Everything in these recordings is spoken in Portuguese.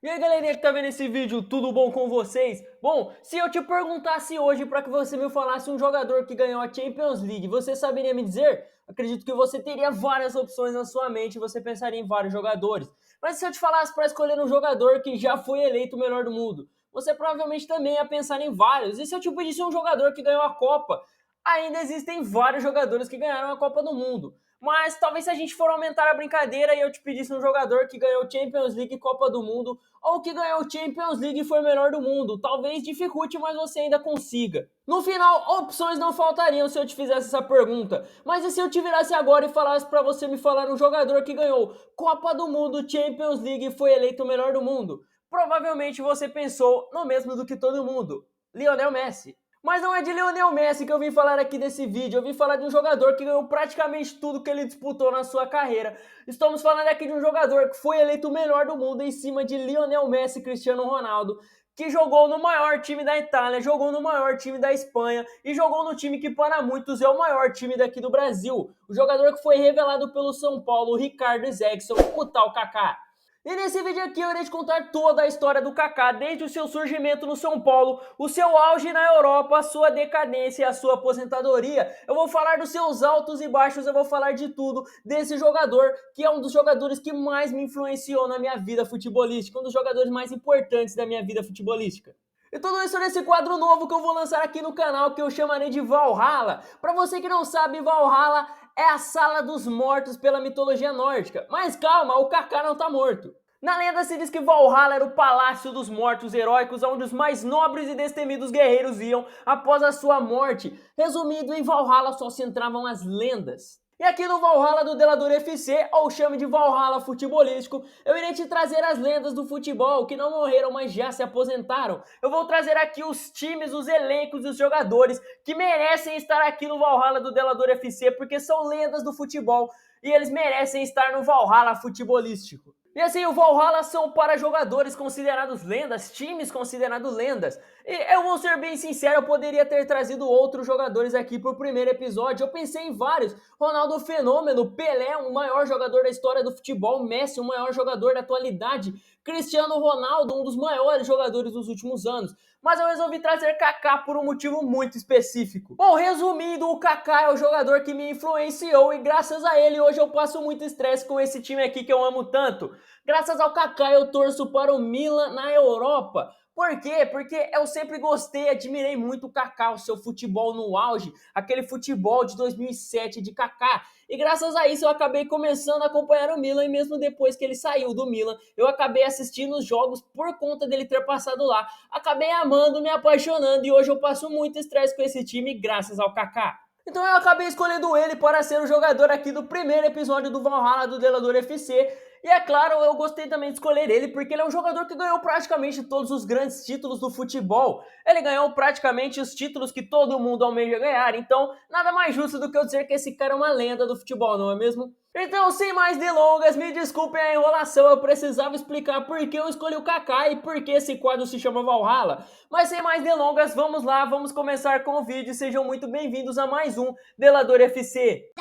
E aí galerinha que tá vendo esse vídeo, tudo bom com vocês? Bom, se eu te perguntasse hoje para que você me falasse um jogador que ganhou a Champions League, você saberia me dizer? Acredito que você teria várias opções na sua mente, você pensaria em vários jogadores. Mas se eu te falasse para escolher um jogador que já foi eleito o melhor do mundo, você provavelmente também ia pensar em vários. E se eu te pedisse um jogador que ganhou a Copa, ainda existem vários jogadores que ganharam a Copa do Mundo. Mas talvez se a gente for aumentar a brincadeira e eu te pedisse um jogador que ganhou Champions League e Copa do Mundo, ou que ganhou Champions League e foi o melhor do mundo, talvez dificulte, mas você ainda consiga. No final, opções não faltariam se eu te fizesse essa pergunta. Mas e se eu te virasse agora e falasse para você me falar um jogador que ganhou Copa do Mundo, Champions League e foi eleito o melhor do mundo? Provavelmente você pensou no mesmo do que todo mundo, Lionel Messi. Mas não é de Lionel Messi que eu vim falar aqui nesse vídeo, eu vim falar de um jogador que ganhou praticamente tudo que ele disputou na sua carreira. Estamos falando aqui de um jogador que foi eleito o melhor do mundo em cima de Lionel Messi e Cristiano Ronaldo, que jogou no maior time da Itália, jogou no maior time da Espanha e jogou no time que para muitos é o maior time daqui do Brasil. O jogador que foi revelado pelo São Paulo, o Ricardo Zexon, o tal Kaká. E nesse vídeo aqui eu irei te contar toda a história do Kaká, desde o seu surgimento no São Paulo, o seu auge na Europa, a sua decadência e a sua aposentadoria. Eu vou falar dos seus altos e baixos, eu vou falar de tudo desse jogador, que é um dos jogadores que mais me influenciou na minha vida futebolística, um dos jogadores mais importantes da minha vida futebolística. E tudo isso nesse quadro novo que eu vou lançar aqui no canal, que eu chamarei de Valhalla. Para você que não sabe, Valhalla é a sala dos mortos pela mitologia nórdica. Mas calma, o Kaká não tá morto. Na lenda se diz que Valhalla era o palácio dos mortos heróicos, onde os mais nobres e destemidos guerreiros iam após a sua morte. Resumindo, em Valhalla só se entravam as lendas. E aqui no Valhalla do Delador FC, ou chame de Valhalla Futebolístico, eu irei te trazer as lendas do futebol que não morreram, mas já se aposentaram. Eu vou trazer aqui os times, os elencos e os jogadores que merecem estar aqui no Valhalla do Delador FC, porque são lendas do futebol e eles merecem estar no Valhalla Futebolístico. E assim, o Valhalla são para jogadores considerados lendas, times considerados lendas. E eu vou ser bem sincero, eu poderia ter trazido outros jogadores aqui para o primeiro episódio. Eu pensei em vários. Ronaldo Fenômeno, Pelé, o maior jogador da história do futebol, Messi, o maior jogador da atualidade, Cristiano Ronaldo, um dos maiores jogadores dos últimos anos. Mas eu resolvi trazer Kaká por um motivo muito específico. Bom, resumindo, o Kaká é o jogador que me influenciou e graças a ele hoje eu passo muito estresse com esse time aqui que eu amo tanto. Graças ao Kaká eu torço para o Milan na Europa. Por quê? Porque eu sempre gostei, admirei muito o Kaká, o seu futebol no auge, aquele futebol de 2007 de Kaká. E graças a isso eu acabei começando a acompanhar o Milan e mesmo depois que ele saiu do Milan, eu acabei assistindo os jogos por conta dele ter passado lá. Acabei amando, me apaixonando e hoje eu passo muito estresse com esse time graças ao Kaká. Então eu acabei escolhendo ele para ser o jogador aqui do primeiro episódio do Valhalla do Delador FC. E é claro, eu gostei também de escolher ele porque ele é um jogador que ganhou praticamente todos os grandes títulos do futebol. Ele ganhou praticamente os títulos que todo mundo almeja ganhar, então nada mais justo do que eu dizer que esse cara é uma lenda do futebol, não é mesmo? Então, sem mais delongas, me desculpem a enrolação, eu precisava explicar por que eu escolhi o Kaká e por que esse quadro se chama Valhalla. Mas sem mais delongas, vamos lá, vamos começar com o vídeo. Sejam muito bem-vindos a mais um Delador FC.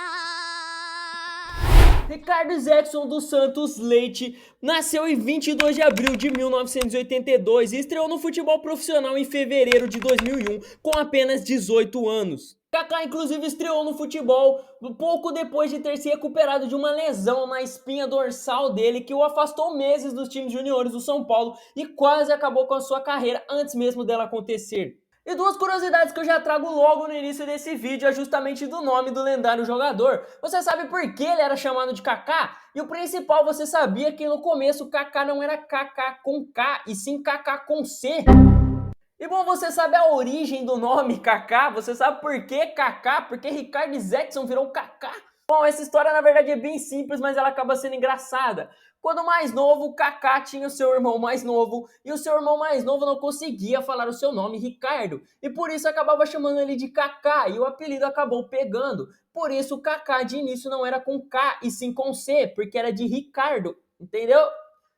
Ricardo Zexon dos Santos Leite nasceu em 22 de abril de 1982 e estreou no futebol profissional em fevereiro de 2001 com apenas 18 anos. Kaká inclusive estreou no futebol pouco depois de ter se recuperado de uma lesão na espinha dorsal dele que o afastou meses dos times juniores do São Paulo e quase acabou com a sua carreira antes mesmo dela acontecer. E duas curiosidades que eu já trago logo no início desse vídeo é justamente do nome do lendário jogador. Você sabe por que ele era chamado de Kaká? E o principal, você sabia que no começo Kaká não era Kaká com K, e sim Kaká com C? E bom, você sabe a origem do nome Kaká? Você sabe por que Kaká? Porque Ricardo Zexon virou Kaká? Bom, essa história na verdade é bem simples, mas ela acaba sendo engraçada. Quando mais novo, o Kaká tinha o seu irmão mais novo, e o seu irmão mais novo não conseguia falar o seu nome, Ricardo, e por isso acabava chamando ele de Kaká, e o apelido acabou pegando. Por isso o Kaká de início não era com K, e sim com C, porque era de Ricardo, entendeu?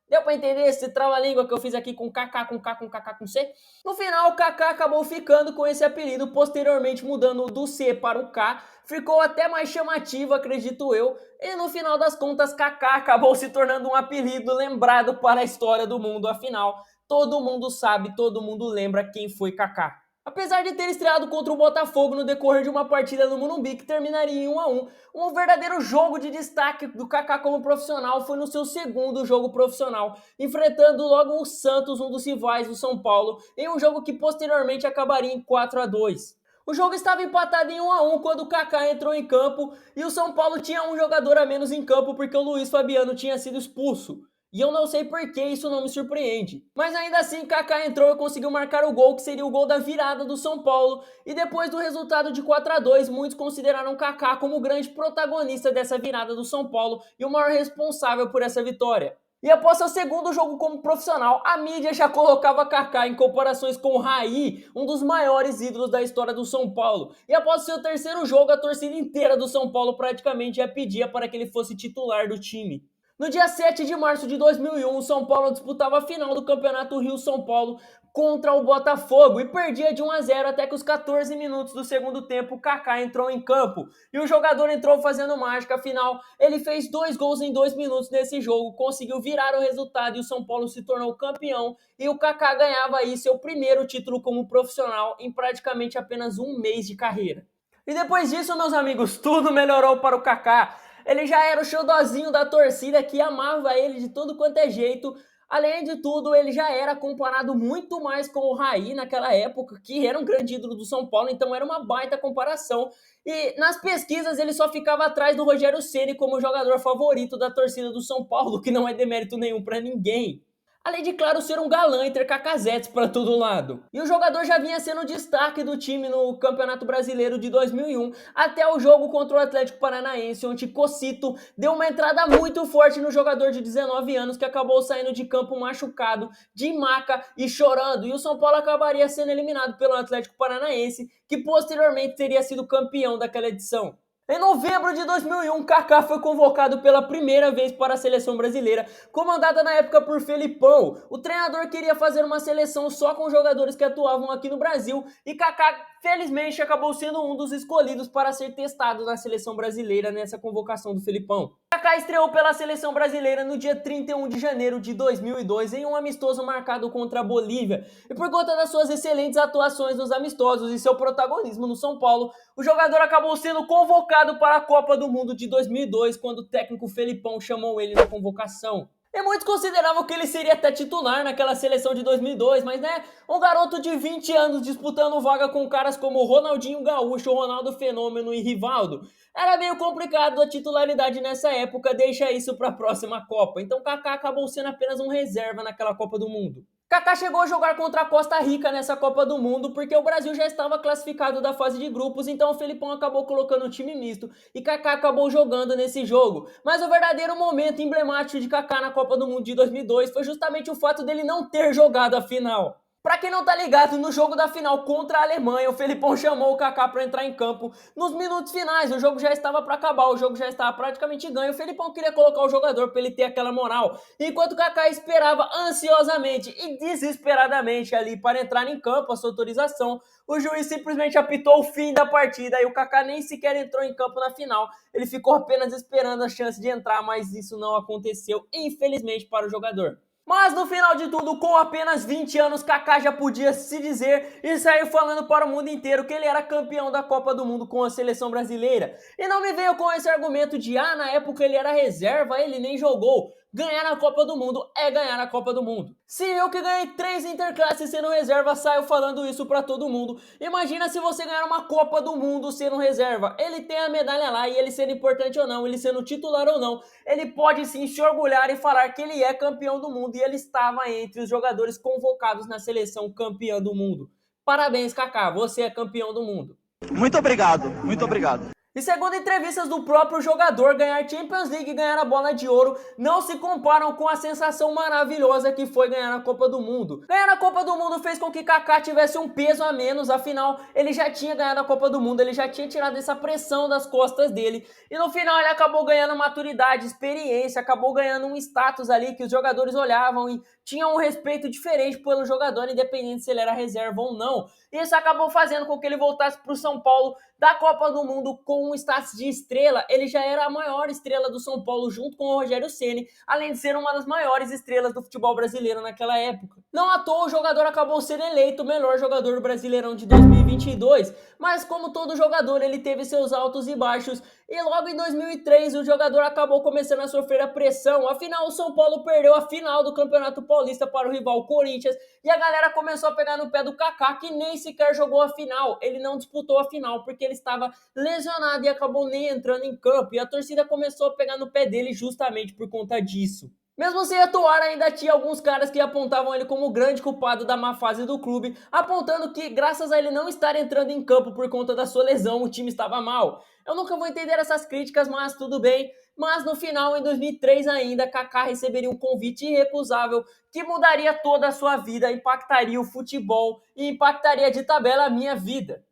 Deu pra entender esse trava-língua que eu fiz aqui com Kaká, com K, com Kaká, com C? No final, o Kaká acabou ficando com esse apelido, posteriormente mudando do C para o K. Ficou até mais chamativo, acredito eu. E no final das contas, Kaká acabou se tornando um apelido lembrado para a história do mundo. Afinal, todo mundo sabe, todo mundo lembra quem foi Kaká. Apesar de ter estreado contra o Botafogo no decorrer de uma partida no Morumbi que terminaria em 1-1, um verdadeiro jogo de destaque do Kaká como profissional foi no seu segundo jogo profissional, enfrentando logo o Santos, um dos rivais do São Paulo, em um jogo que posteriormente acabaria em 4-2. O jogo estava empatado em 1-1 quando o Kaká entrou em campo e o São Paulo tinha um jogador a menos em campo porque o Luiz Fabiano tinha sido expulso. E eu não sei por que isso não me surpreende. Mas ainda assim, Kaká entrou e conseguiu marcar o gol, que seria o gol da virada do São Paulo. E depois do resultado de 4-2, muitos consideraram Kaká como o grande protagonista dessa virada do São Paulo e o maior responsável por essa vitória. E após seu segundo jogo como profissional, a mídia já colocava Kaká em comparações com o Raí, um dos maiores ídolos da história do São Paulo. E após seu terceiro jogo, a torcida inteira do São Paulo praticamente já pedia para que ele fosse titular do time. No dia 7 de março de 2001, o São Paulo disputava a final do Campeonato Rio-São Paulo contra o Botafogo e perdia de 1-0 até que os 14 minutos do segundo tempo, Kaká entrou em campo. E o jogador entrou fazendo mágica, afinal, ele fez 2 gols em 2 minutos nesse jogo, conseguiu virar o resultado e o São Paulo se tornou campeão. E o Kaká ganhava aí seu primeiro título como profissional em praticamente apenas um mês de carreira. E depois disso, meus amigos, tudo melhorou para o Kaká. Ele já era o xodózinho da torcida que amava ele de tudo quanto é jeito. Além de tudo, ele já era comparado muito mais com o Raí naquela época, que era um grande ídolo do São Paulo, então era uma baita comparação. E nas pesquisas ele só ficava atrás do Rogério Ceni como jogador favorito da torcida do São Paulo, que não é demérito nenhum para ninguém. Além de, claro, ser um galã e ter cacazetes para todo lado. E o jogador já vinha sendo destaque do time no Campeonato Brasileiro de 2001, até o jogo contra o Atlético Paranaense, onde Cocito deu uma entrada muito forte no jogador de 19 anos, que acabou saindo de campo machucado, de maca e chorando. E o São Paulo acabaria sendo eliminado pelo Atlético Paranaense, que posteriormente teria sido campeão daquela edição. Em novembro de 2001, Kaká foi convocado pela primeira vez para a seleção brasileira, comandada na época por Felipão. O treinador queria fazer uma seleção só com jogadores que atuavam aqui no Brasil e Kaká, felizmente, acabou sendo um dos escolhidos para ser testado na seleção brasileira nessa convocação do Felipão. Kaká estreou pela seleção brasileira no dia 31 de janeiro de 2002 em um amistoso marcado contra a Bolívia. E por conta das suas excelentes atuações nos amistosos e seu protagonismo no São Paulo, o jogador acabou sendo convocado para a Copa do Mundo de 2002, quando o técnico Felipão chamou ele na convocação. E muitos consideravam que ele seria até titular naquela seleção de 2002, mas um garoto de 20 anos disputando vaga com caras como Ronaldinho Gaúcho, Ronaldo Fenômeno e Rivaldo. Era meio complicado a titularidade nessa época, deixa isso para a próxima Copa. Então Kaká acabou sendo apenas um reserva naquela Copa do Mundo. Kaká chegou a jogar contra a Costa Rica nessa Copa do Mundo porque o Brasil já estava classificado da fase de grupos, então o Felipão acabou colocando um time misto e Kaká acabou jogando nesse jogo. Mas o verdadeiro momento emblemático de Kaká na Copa do Mundo de 2002 foi justamente o fato dele não ter jogado a final. Pra quem não tá ligado, no jogo da final contra a Alemanha, o Felipão chamou o Kaká pra entrar em campo nos minutos finais. O jogo já estava pra acabar, o jogo já estava praticamente ganho. O Felipão queria colocar o jogador pra ele ter aquela moral. Enquanto o Kaká esperava ansiosamente e desesperadamente ali para entrar em campo, a sua autorização, o juiz simplesmente apitou o fim da partida e o Kaká nem sequer entrou em campo na final. Ele ficou apenas esperando a chance de entrar, mas isso não aconteceu, infelizmente, para o jogador. Mas no final de tudo, com apenas 20 anos, Kaká já podia se dizer e sair falando para o mundo inteiro que ele era campeão da Copa do Mundo com a seleção brasileira. E não me venham com esse argumento de, na época ele era reserva, ele nem jogou. Ganhar a Copa do Mundo é ganhar a Copa do Mundo. Se eu que ganhei 3 interclasses sendo reserva saio falando isso pra todo mundo, imagina se você ganhar uma Copa do Mundo sendo reserva. Ele tem a medalha lá e ele sendo importante ou não, ele sendo titular ou não, ele pode sim se orgulhar e falar que ele é campeão do mundo e ele estava entre os jogadores convocados na seleção campeã do mundo. Parabéns, Kaká, você é campeão do mundo. Muito obrigado, muito obrigado. E segundo entrevistas do próprio jogador, ganhar Champions League e ganhar a bola de ouro não se comparam com a sensação maravilhosa que foi ganhar a Copa do Mundo. Ganhar a Copa do Mundo fez com que Kaká tivesse um peso a menos, afinal ele já tinha ganhado a Copa do Mundo, ele já tinha tirado essa pressão das costas dele e no final ele acabou ganhando maturidade, experiência, acabou ganhando um status ali que os jogadores olhavam e tinham um respeito diferente pelo jogador, independente se ele era reserva ou não. Isso acabou fazendo com que ele voltasse para o São Paulo da Copa do Mundo com um status de estrela. Ele já era a maior estrela do São Paulo junto com o Rogério Ceni, além de ser uma das maiores estrelas do futebol brasileiro naquela época. Não à toa o jogador acabou sendo eleito o melhor jogador do Brasileirão de 2022, mas como todo jogador ele teve seus altos e baixos e logo em 2003 o jogador acabou começando a sofrer a pressão, afinal o São Paulo perdeu a final do Campeonato Paulista para o rival Corinthians e a galera começou a pegar no pé do Kaká, que nem sequer jogou a final, ele não disputou a final porque ele estava lesionado e acabou nem entrando em campo e a torcida começou a pegar no pé dele justamente por conta disso. Mesmo sem atuar, ainda tinha alguns caras que apontavam ele como o grande culpado da má fase do clube, apontando que, graças a ele não estar entrando em campo por conta da sua lesão, o time estava mal. Eu nunca vou entender essas críticas, mas tudo bem. Mas no final, em 2003 ainda, Kaká receberia um convite irrecusável que mudaria toda a sua vida, impactaria o futebol e impactaria de tabela a minha vida.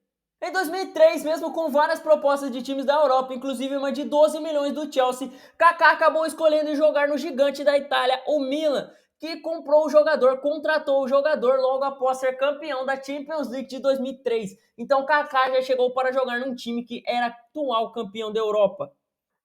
Em 2003, mesmo com várias propostas de times da Europa, inclusive uma de 12 milhões do Chelsea, Kaká acabou escolhendo jogar no gigante da Itália, o Milan, que comprou o jogador, contratou o jogador logo após ser campeão da Champions League de 2003. Então Kaká já chegou para jogar num time que era atual campeão da Europa.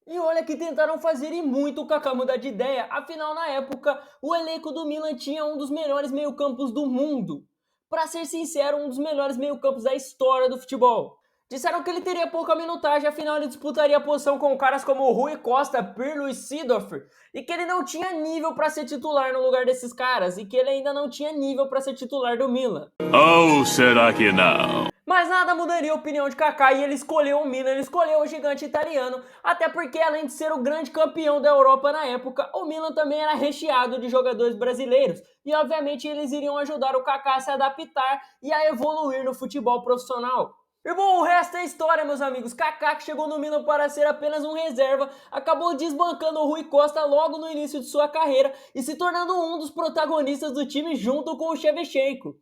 E olha que tentaram fazer e muito o Kaká mudar de ideia, afinal na época o elenco do Milan tinha um dos melhores meio-campos do mundo. Para ser sincero, um dos melhores meio-campos da história do futebol. Disseram que ele teria pouca minutagem, afinal ele disputaria a posição com caras como Rui Costa, Pirlo e Seedorf, e que ele não tinha nível para ser titular no lugar desses caras, e que ele ainda não tinha nível para ser titular do Milan. Ou será que não? Mas nada mudaria a opinião de Kaká e ele escolheu o Milan, ele escolheu o gigante italiano, até porque além de ser o grande campeão da Europa na época, o Milan também era recheado de jogadores brasileiros e obviamente eles iriam ajudar o Kaká a se adaptar e a evoluir no futebol profissional. E bom, o resto é história, meus amigos. Kaká, que chegou no Milan para ser apenas um reserva, acabou desbancando o Rui Costa logo no início de sua carreira e se tornando um dos protagonistas do time junto com o Shevchenko.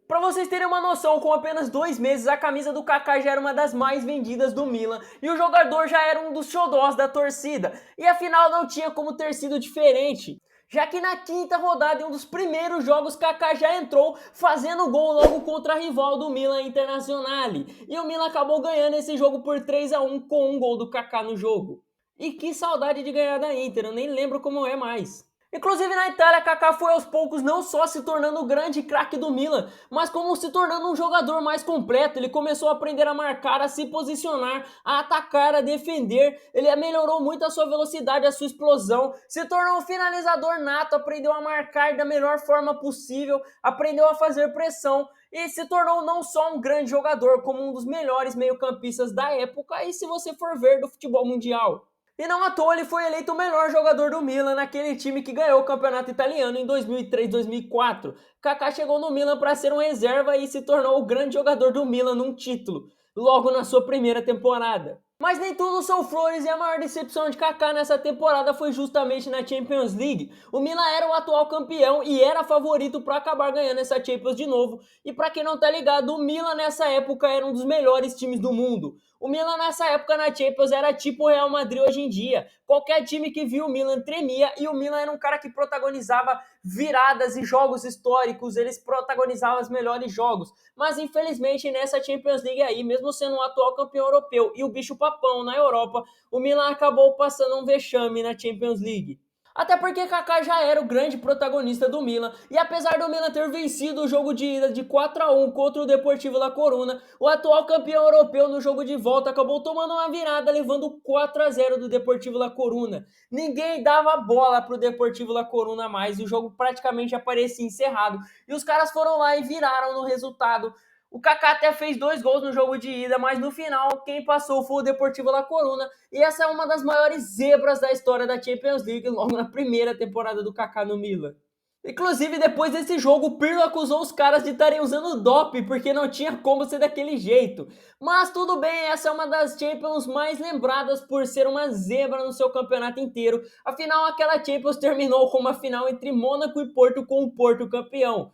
Para vocês terem uma noção, com apenas 2 meses a camisa do Kaká já era uma das mais vendidas do Milan e o jogador já era um dos xodós da torcida. E afinal não tinha como ter sido diferente, já que na quinta rodada em um dos primeiros jogos Kaká já entrou fazendo gol logo contra a rival do Milan Internazionale. E o Milan acabou ganhando esse jogo por 3-1 com um gol do Kaká no jogo. E que saudade de ganhar da Inter, eu nem lembro como é mais. Inclusive na Itália, Kaká foi aos poucos não só se tornando o grande craque do Milan, mas como se tornando um jogador mais completo. Ele começou a aprender a marcar, a se posicionar, a atacar, a defender. Ele melhorou muito a sua velocidade, a sua explosão, se tornou um finalizador nato, aprendeu a marcar da melhor forma possível, aprendeu a fazer pressão e se tornou não só um grande jogador, como um dos melhores meio-campistas da época e se você for ver do futebol mundial. E não à toa ele foi eleito o melhor jogador do Milan naquele time que ganhou o campeonato italiano em 2003-2004. Kaká chegou no Milan para ser um reserva e se tornou o grande jogador do Milan num título, logo na sua primeira temporada. Mas nem tudo são flores e a maior decepção de Kaká nessa temporada foi justamente na Champions League. O Milan era o atual campeão e era favorito para acabar ganhando essa Champions de novo. E para quem não tá ligado, o Milan nessa época era um dos melhores times do mundo. O Milan nessa época na Champions era tipo o Real Madrid hoje em dia. Qualquer time que viu o Milan tremia e o Milan era um cara que protagonizava viradas e jogos históricos, eles protagonizavam os melhores jogos. Mas infelizmente nessa Champions League aí, mesmo sendo o atual campeão europeu e o bicho papão na Europa, o Milan acabou passando um vexame na Champions League. Até porque Kaká já era o grande protagonista do Milan, e apesar do Milan ter vencido o jogo de ida de 4-1 contra o Deportivo La Coruna, o atual campeão europeu no jogo de volta acabou tomando uma virada, levando 4-0 do Deportivo La Coruna. Ninguém dava bola pro Deportivo La Coruna mais, e o jogo praticamente já parecia encerrado, e os caras foram lá e viraram no resultado. O Kaká até fez 2 gols no jogo de ida, mas no final quem passou foi o Deportivo La Coruna. E essa é uma das maiores zebras da história da Champions League, logo na primeira temporada do Kaká no Milan. Inclusive, depois desse jogo, o Pirlo acusou os caras de estarem usando doping, porque não tinha como ser daquele jeito. Mas tudo bem, essa é uma das Champions mais lembradas por ser uma zebra no seu campeonato inteiro. Afinal, aquela Champions terminou com uma final entre Mônaco e Porto, com o Porto campeão.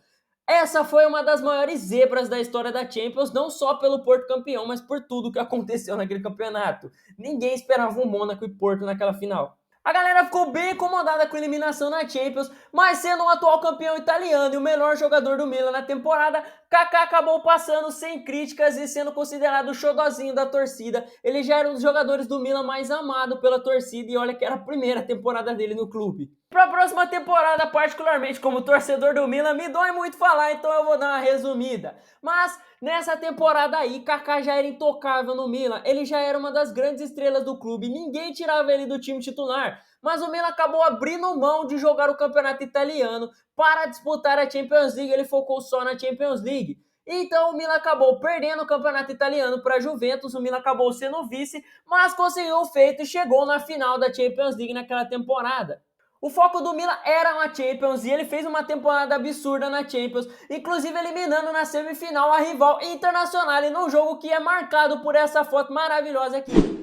Essa foi uma das maiores zebras da história da Champions, não só pelo Porto campeão, mas por tudo que aconteceu naquele campeonato. Ninguém esperava o Mônaco e Porto naquela final. A galera ficou bem incomodada com a eliminação na Champions, mas sendo o atual campeão italiano e o melhor jogador do Milan na temporada, Kaká acabou passando sem críticas e sendo considerado o xodozinho da torcida. Ele já era um dos jogadores do Milan mais amado pela torcida e olha que era a primeira temporada dele no clube. Para a próxima temporada, particularmente como torcedor do Milan, me dói muito falar, então eu vou dar uma resumida. Mas nessa temporada aí, Kaká já era intocável no Milan, ele já era uma das grandes estrelas do clube, ninguém tirava ele do time titular. Mas o Milan acabou abrindo mão de jogar o campeonato italiano para disputar a Champions League, ele focou só na Champions League. Então o Milan acabou perdendo o campeonato italiano para a Juventus, o Milan acabou sendo vice, mas conseguiu o feito e chegou na final da Champions League naquela temporada. O foco do Milan era uma Champions e ele fez uma temporada absurda na Champions, inclusive eliminando na semifinal a rival Internazionale num jogo que é marcado por essa foto maravilhosa aqui.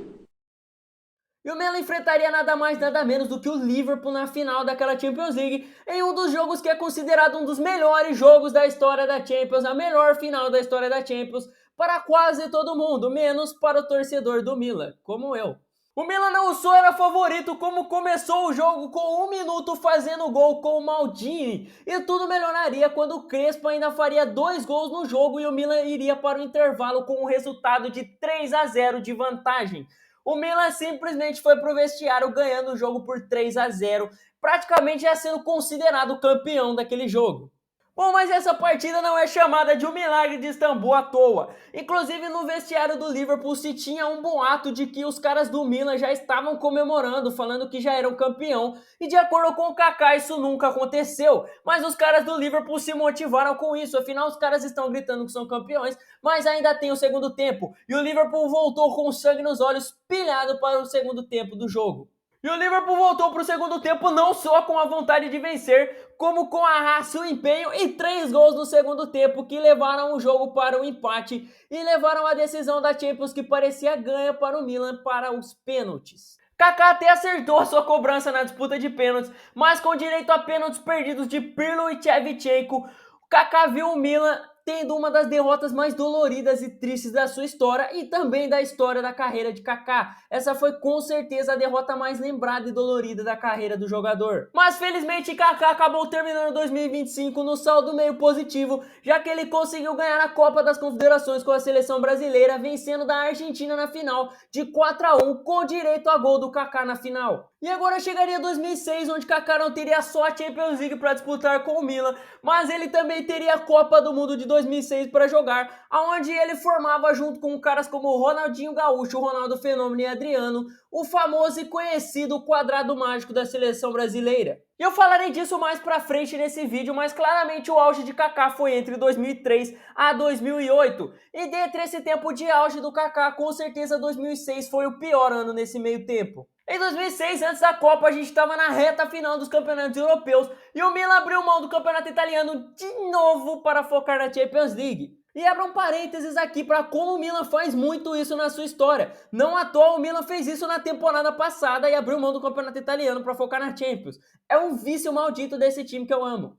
E o Milan enfrentaria nada mais nada menos do que o Liverpool na final daquela Champions League, em um dos jogos que é considerado um dos melhores jogos da história da Champions, a melhor final da história da Champions, para quase todo mundo, menos para o torcedor do Milan, como eu. O Milan não só era favorito, como começou o jogo com 1 minuto fazendo gol com o Maldini. E tudo melhoraria quando o Crespo ainda faria 2 gols no jogo e o Milan iria para o intervalo com um resultado de 3-0 de vantagem. O Milan simplesmente foi pro vestiário ganhando o jogo por 3-0, praticamente já sendo considerado campeão daquele jogo. Bom, mas essa partida não é chamada de um milagre de Istambul à toa. Inclusive no vestiário do Liverpool se tinha um boato de que os caras do Milan já estavam comemorando, falando que já eram campeão. E de acordo com o Kaká isso nunca aconteceu. Mas os caras do Liverpool se motivaram com isso, afinal os caras estão gritando que são campeões, mas ainda tem o segundo tempo. E o Liverpool voltou com sangue nos olhos, pilhado para o segundo tempo do jogo. E o Liverpool voltou para o segundo tempo não só com a vontade de vencer, como com a raça, o empenho e 3 gols no segundo tempo que levaram o jogo para o empate e levaram a decisão da Champions que parecia ganha para o Milan para os pênaltis. Kaká até acertou a sua cobrança na disputa de pênaltis, mas com direito a pênaltis perdidos de Pirlo e Shevchenko, Kaká viu o Milan tendo uma das derrotas mais doloridas e tristes da sua história e também da história da carreira de Kaká. Essa foi com certeza a derrota mais lembrada e dolorida da carreira do jogador. Mas felizmente Kaká acabou terminando 2025 no saldo meio positivo, já que ele conseguiu ganhar a Copa das Confederações com a seleção brasileira, vencendo da Argentina na final de 4-1 com direito a gol do Kaká na final. E agora chegaria 2006, onde Kaká não teria só a Champions League para disputar com o Milan, mas ele também teria a Copa do Mundo de 2006 para jogar, aonde ele formava junto com caras como o Ronaldinho Gaúcho, o Ronaldo Fenômeno e Adriano, o famoso e conhecido quadrado mágico da seleção brasileira. E eu falarei disso mais pra frente nesse vídeo, mas claramente o auge de Kaká foi entre 2003 a 2008. E dentre esse tempo de auge do Kaká, com certeza 2006 foi o pior ano nesse meio tempo. Em 2006, antes da Copa, a gente estava na reta final dos campeonatos europeus e o Milan abriu mão do campeonato italiano de novo para focar na Champions League. E abra um parênteses aqui para como o Milan faz muito isso na sua história. Não à toa o Milan fez isso na temporada passada e abriu mão do campeonato italiano para focar na Champions. É um vício maldito desse time que eu amo.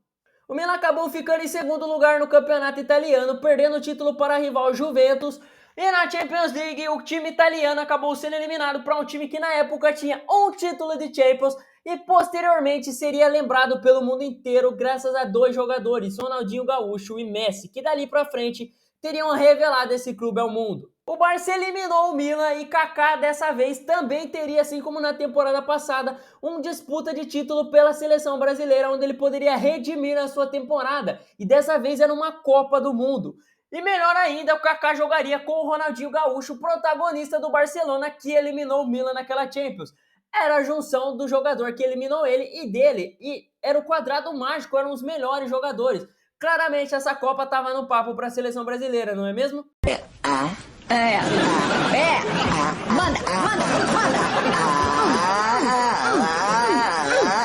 O Milan acabou ficando em segundo lugar no campeonato italiano, perdendo o título para a rival Juventus. E na Champions League, o time italiano acabou sendo eliminado para um time que na época tinha um título de Champions e posteriormente seria lembrado pelo mundo inteiro graças a 2 jogadores, Ronaldinho Gaúcho e Messi, que dali para frente teriam revelado esse clube ao mundo. O Barça eliminou o Milan e Kaká dessa vez também teria, assim como na temporada passada, uma disputa de título pela seleção brasileira, onde ele poderia redimir a sua temporada, e dessa vez era uma Copa do Mundo. E melhor ainda, o Kaká jogaria com o Ronaldinho Gaúcho, protagonista do Barcelona, que eliminou o Milan naquela Champions. Era a junção do jogador que eliminou ele e dele, e era o quadrado mágico, eram os melhores jogadores. Claramente essa Copa estava no papo para a seleção brasileira, não é mesmo?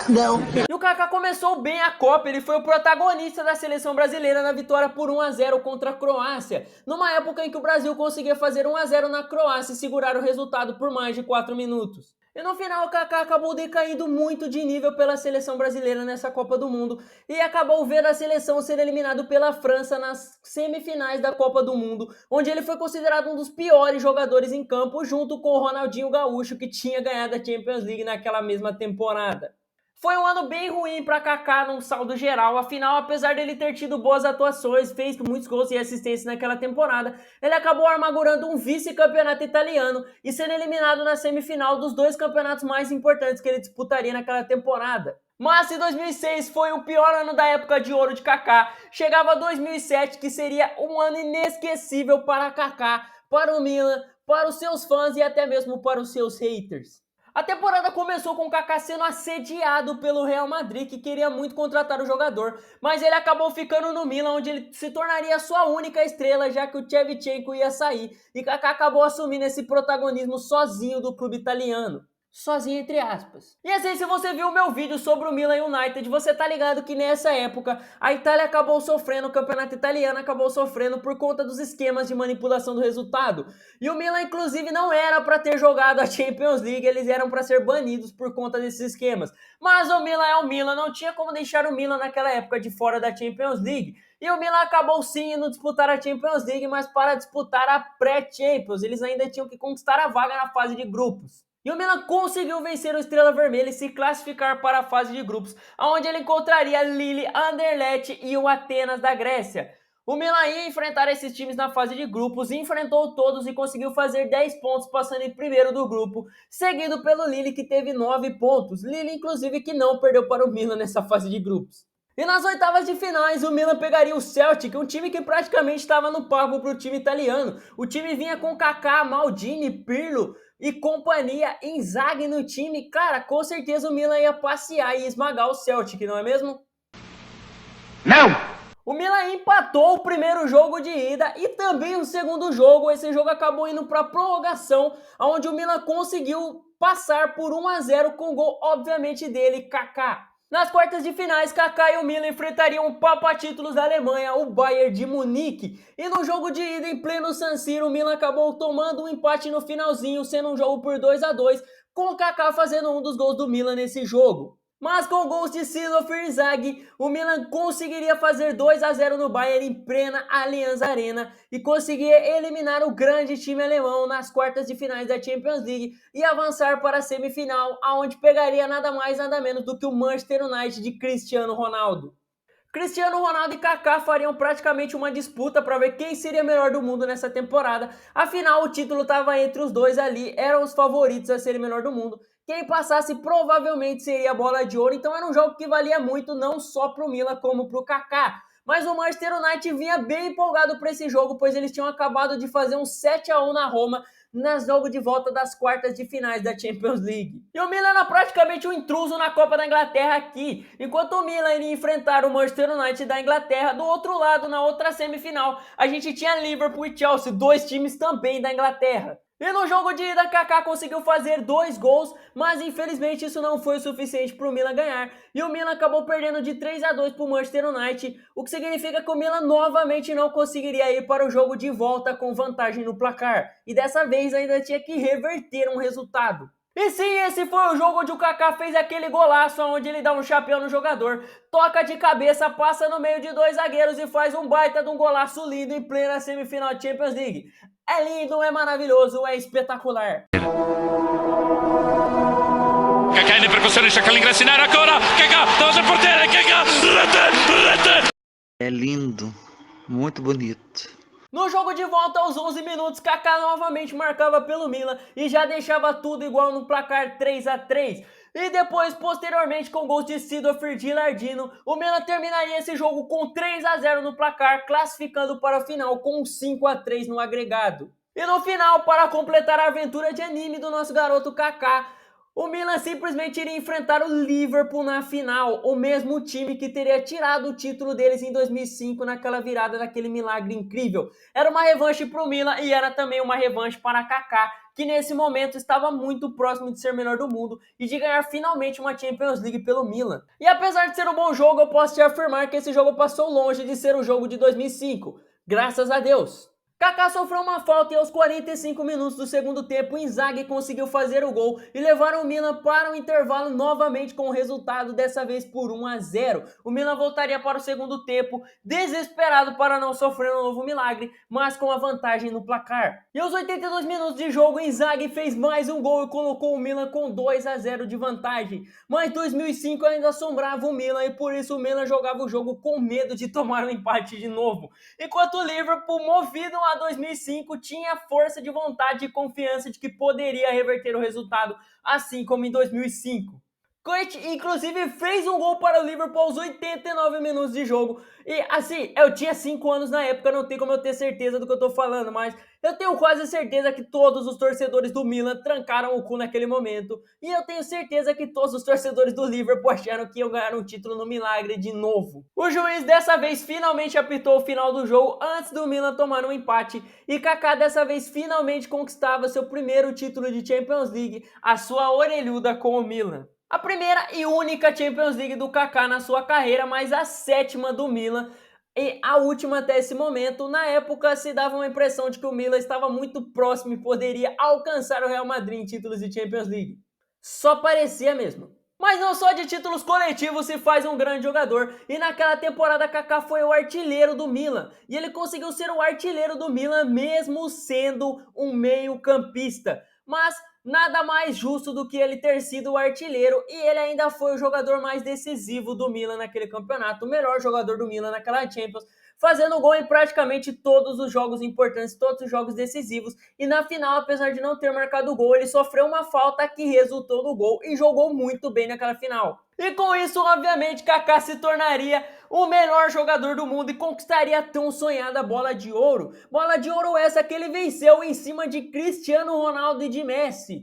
Não. E o Kaká começou bem a Copa, ele foi o protagonista da seleção brasileira na vitória por 1-0 contra a Croácia, numa época em que o Brasil conseguia fazer 1-0 na Croácia e segurar o resultado por mais de 4 minutos. E no final o Kaká acabou decaindo muito de nível pela seleção brasileira nessa Copa do Mundo e acabou vendo a seleção ser eliminado pela França nas semifinais da Copa do Mundo, onde ele foi considerado um dos piores jogadores em campo junto com o Ronaldinho Gaúcho, que tinha ganhado a Champions League naquela mesma temporada. Foi um ano bem ruim para Kaká num saldo geral, afinal, apesar dele ter tido boas atuações, fez muitos gols e assistências naquela temporada, ele acabou amargurando um vice-campeonato italiano e sendo eliminado na semifinal dos 2 campeonatos mais importantes que ele disputaria naquela temporada. Mas se 2006 foi o pior ano da época de ouro de Kaká, chegava 2007, que seria um ano inesquecível para Kaká, para o Milan, para os seus fãs e até mesmo para os seus haters. A temporada começou com o Kaká sendo assediado pelo Real Madrid, que queria muito contratar o jogador, mas ele acabou ficando no Milan, onde ele se tornaria sua única estrela, já que o Shevchenko ia sair, e Kaká acabou assumindo esse protagonismo sozinho do clube italiano. Sozinho entre aspas. E assim, se você viu o meu vídeo sobre o Milan United, você tá ligado que nessa época a Itália acabou sofrendo, o campeonato italiano acabou sofrendo por conta dos esquemas de manipulação do resultado. E o Milan inclusive não era para ter jogado a Champions League, eles eram para ser banidos por conta desses esquemas. Mas o Milan é o Milan, não tinha como deixar o Milan naquela época de fora da Champions League. E o Milan acabou sim indo disputar a Champions League, mas para disputar a pré-Champions, eles ainda tinham que conquistar a vaga na fase de grupos. E o Milan conseguiu vencer o Estrela Vermelha e se classificar para a fase de grupos, onde ele encontraria Lille, Anderlecht e o Atenas da Grécia. O Milan ia enfrentar esses times na fase de grupos, enfrentou todos e conseguiu fazer 10 pontos, passando em primeiro do grupo, seguido pelo Lille, que teve 9 pontos. Lille, inclusive, que não perdeu para o Milan nessa fase de grupos. E nas oitavas de finais, o Milan pegaria o Celtic, um time que praticamente estava no papo para o time italiano. O time vinha com Kaká, Maldini, Pirlo e companhia, Inzaghi no time. Cara, com certeza o Milan ia passear e esmagar o Celtic, não é mesmo? Não! O Milan empatou o primeiro jogo de ida e também o segundo jogo. Esse jogo acabou indo para prorrogação, onde o Milan conseguiu passar por 1-0 com gol, obviamente, dele, Kaká. Nas quartas de finais, Kaká e o Milan enfrentariam o papa-títulos da Alemanha, o Bayern de Munique. E no jogo de ida em pleno San Siro, o Milan acabou tomando um empate no finalzinho, sendo um jogo por 2-2, com o Kaká fazendo um dos gols do Milan nesse jogo. Mas com gols de Seedorf e Inzaghi, o Milan conseguiria fazer 2-0 no Bayern em plena Allianz Arena e conseguia eliminar o grande time alemão nas quartas de finais da Champions League e avançar para a semifinal, aonde pegaria nada mais nada menos do que o Manchester United de Cristiano Ronaldo. Cristiano Ronaldo e Kaká fariam praticamente uma disputa para ver quem seria melhor do mundo nessa temporada. Afinal, o título estava entre os dois ali, eram os favoritos a serem melhor do mundo. Quem passasse provavelmente seria a bola de ouro, então era um jogo que valia muito não só para o Milan como para o Kaká. Mas o Manchester United vinha bem empolgado para esse jogo, pois eles tinham acabado de fazer um 7-1 na Roma no jogo de volta das quartas de finais da Champions League. E o Milan era praticamente um intruso na Copa da Inglaterra aqui. Enquanto o Milan iria enfrentar o Manchester United da Inglaterra, do outro lado, na outra semifinal, a gente tinha Liverpool e Chelsea, 2 times também da Inglaterra. E no jogo de ida, Kaká conseguiu fazer 2 gols, mas infelizmente isso não foi o suficiente para o Milan ganhar. E o Milan acabou perdendo de 3-2 para o Manchester United, o que significa que o Milan novamente não conseguiria ir para o jogo de volta com vantagem no placar. E dessa vez ainda tinha que reverter um resultado. E sim, esse foi o jogo onde o Kaká fez aquele golaço onde ele dá um chapéu no jogador, toca de cabeça, passa no meio de 2 zagueiros e faz um baita de um golaço lindo em plena semifinal de Champions League. É lindo, é maravilhoso, é espetacular. Kaká in percussione, cerca l'ingresso in area ancora. Kaká, davanti al portiere. Kaká, rete. É lindo, muito bonito. No jogo de volta aos 11 minutos, Kaká novamente marcava pelo Milan e já deixava tudo igual no placar 3-3. E depois, posteriormente, com gols de Seedorf e Gilardino, o Milan terminaria esse jogo com 3-0 no placar, classificando para a final com 5-3 no agregado. E no final, para completar a aventura de anime do nosso garoto Kaká, o Milan simplesmente iria enfrentar o Liverpool na final, o mesmo time que teria tirado o título deles em 2005 naquela virada daquele milagre incrível. Era uma revanche para o Milan e era também uma revanche para Kaká, que nesse momento estava muito próximo de ser melhor do mundo e de ganhar finalmente uma Champions League pelo Milan. E apesar de ser um bom jogo, eu posso te afirmar que esse jogo passou longe de ser o jogo de 2005, graças a Deus. Kaká sofreu uma falta e aos 45 minutos do segundo tempo, Inzaghi conseguiu fazer o gol e levar o Milan para o intervalo novamente com o resultado dessa vez por 1-0. O Milan voltaria para o segundo tempo, desesperado para não sofrer um novo milagre, mas com a vantagem no placar. E aos 82 minutos de jogo, Inzaghi fez mais um gol e colocou o Milan com 2-0 de vantagem. Mas 2005 ainda assombrava o Milan e por isso o Milan jogava o jogo com medo de tomar um empate de novo. Enquanto o Liverpool, movido a 2005, tinha força de vontade e confiança de que poderia reverter o resultado, assim como em 2005. Coit, inclusive, fez um gol para o Liverpool aos 89 minutos de jogo. E assim, eu tinha 5 anos na época, não tem como eu ter certeza do que eu tô falando, mas eu tenho quase certeza que todos os torcedores do Milan trancaram o cu naquele momento. E eu tenho certeza que todos os torcedores do Liverpool acharam que iam ganhar um título no milagre de novo. O juiz dessa vez finalmente apitou o final do jogo antes do Milan tomar um empate. E Kaká dessa vez finalmente conquistava seu primeiro título de Champions League, a sua orelhuda com o Milan. A primeira e única Champions League do Kaká na sua carreira, mas a 7ª do Milan e a última até esse momento. Na época se dava uma impressão de que o Milan estava muito próximo e poderia alcançar o Real Madrid em títulos de Champions League. Só parecia mesmo. Mas não só de títulos coletivos se faz um grande jogador, e naquela temporada Kaká foi o artilheiro do Milan, e ele conseguiu ser o artilheiro do Milan mesmo sendo um meio-campista. Mas nada mais justo do que ele ter sido o artilheiro, e ele ainda foi o jogador mais decisivo do Milan naquele campeonato, o melhor jogador do Milan naquela Champions, fazendo gol em praticamente todos os jogos importantes, todos os jogos decisivos, e na final, apesar de não ter marcado gol, ele sofreu uma falta que resultou no gol e jogou muito bem naquela final. E com isso, obviamente, Kaká se tornaria o melhor jogador do mundo e conquistaria a tão sonhada bola de ouro. Bola de ouro essa que ele venceu em cima de Cristiano Ronaldo e de Messi.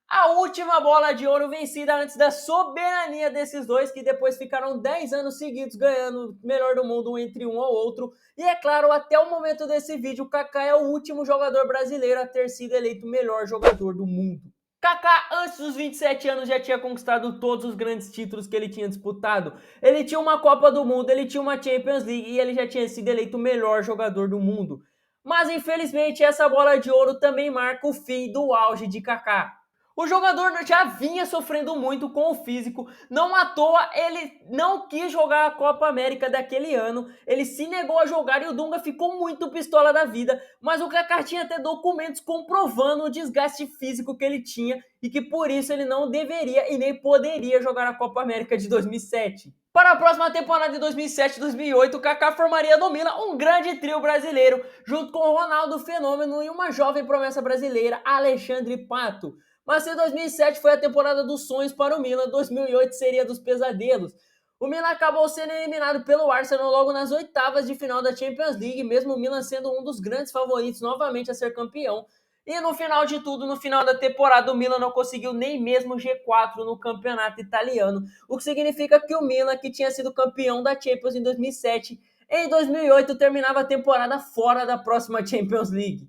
A última bola de ouro vencida antes da soberania desses dois, que depois ficaram 10 anos seguidos ganhando o melhor do mundo entre um ou outro. E é claro, até o momento desse vídeo, Kaká é o último jogador brasileiro a ter sido eleito o melhor jogador do mundo. Kaká, antes dos 27 anos, já tinha conquistado todos os grandes títulos que ele tinha disputado. Ele tinha uma Copa do Mundo, ele tinha uma Champions League e ele já tinha sido eleito o melhor jogador do mundo. Mas infelizmente essa bola de ouro também marca o fim do auge de Kaká. O jogador já vinha sofrendo muito com o físico, não à toa ele não quis jogar a Copa América daquele ano, ele se negou a jogar e o Dunga ficou muito pistola da vida, mas o Kaká tinha até documentos comprovando o desgaste físico que ele tinha e que por isso ele não deveria e nem poderia jogar a Copa América de 2007. Para a próxima temporada de 2007-2008, o Kaká formaria no Milan um grande trio brasileiro, junto com o Ronaldo Fenômeno e uma jovem promessa brasileira, Alexandre Pato. Mas se 2007 foi a temporada dos sonhos para o Milan, 2008 seria dos pesadelos. O Milan acabou sendo eliminado pelo Arsenal logo nas oitavas de final da Champions League, mesmo o Milan sendo um dos grandes favoritos novamente a ser campeão. E no final de tudo, no final da temporada, o Milan não conseguiu nem mesmo G4 no campeonato italiano, o que significa que o Milan, que tinha sido campeão da Champions em 2007, em 2008 terminava a temporada fora da próxima Champions League.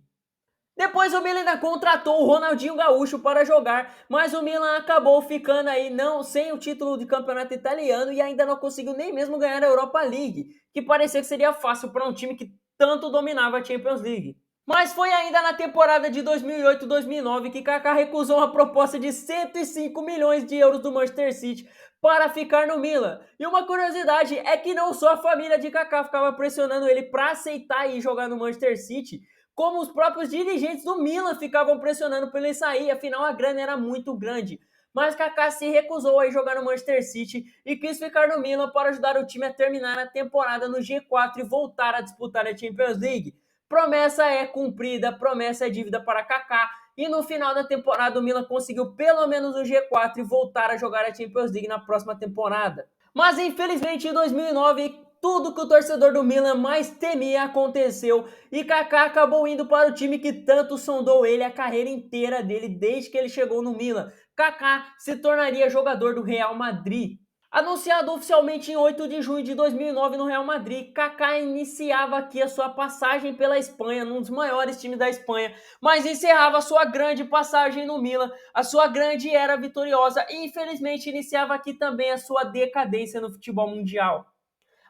Depois o Milan ainda contratou o Ronaldinho Gaúcho para jogar, mas o Milan acabou ficando aí sem o título de campeonato italiano e ainda não conseguiu nem mesmo ganhar a Europa League, que parecia que seria fácil para um time que tanto dominava a Champions League. Mas foi ainda na temporada de 2008-2009 que Kaká recusou uma proposta de 105 milhões de euros do Manchester City para ficar no Milan. E uma curiosidade é que não só a família de Kaká ficava pressionando ele para aceitar ir jogar no Manchester City, como os próprios dirigentes do Milan ficavam pressionando para ele sair, afinal a grana era muito grande. Mas Kaká se recusou a jogar no Manchester City e quis ficar no Milan para ajudar o time a terminar a temporada no G4 e voltar a disputar a Champions League. Promessa é cumprida, promessa é dívida para Kaká, e no final da temporada o Milan conseguiu pelo menos o G4 e voltar a jogar a Champions League na próxima temporada. Mas infelizmente em 2009 tudo que o torcedor do Milan mais temia aconteceu e Kaká acabou indo para o time que tanto sondou ele a carreira inteira dele desde que ele chegou no Milan. Kaká se tornaria jogador do Real Madrid. Anunciado oficialmente em 8 de junho de 2009 no Real Madrid, Kaká iniciava aqui a sua passagem pela Espanha, num dos maiores times da Espanha, mas encerrava a sua grande passagem no Milan, a sua grande era vitoriosa e infelizmente iniciava aqui também a sua decadência no futebol mundial.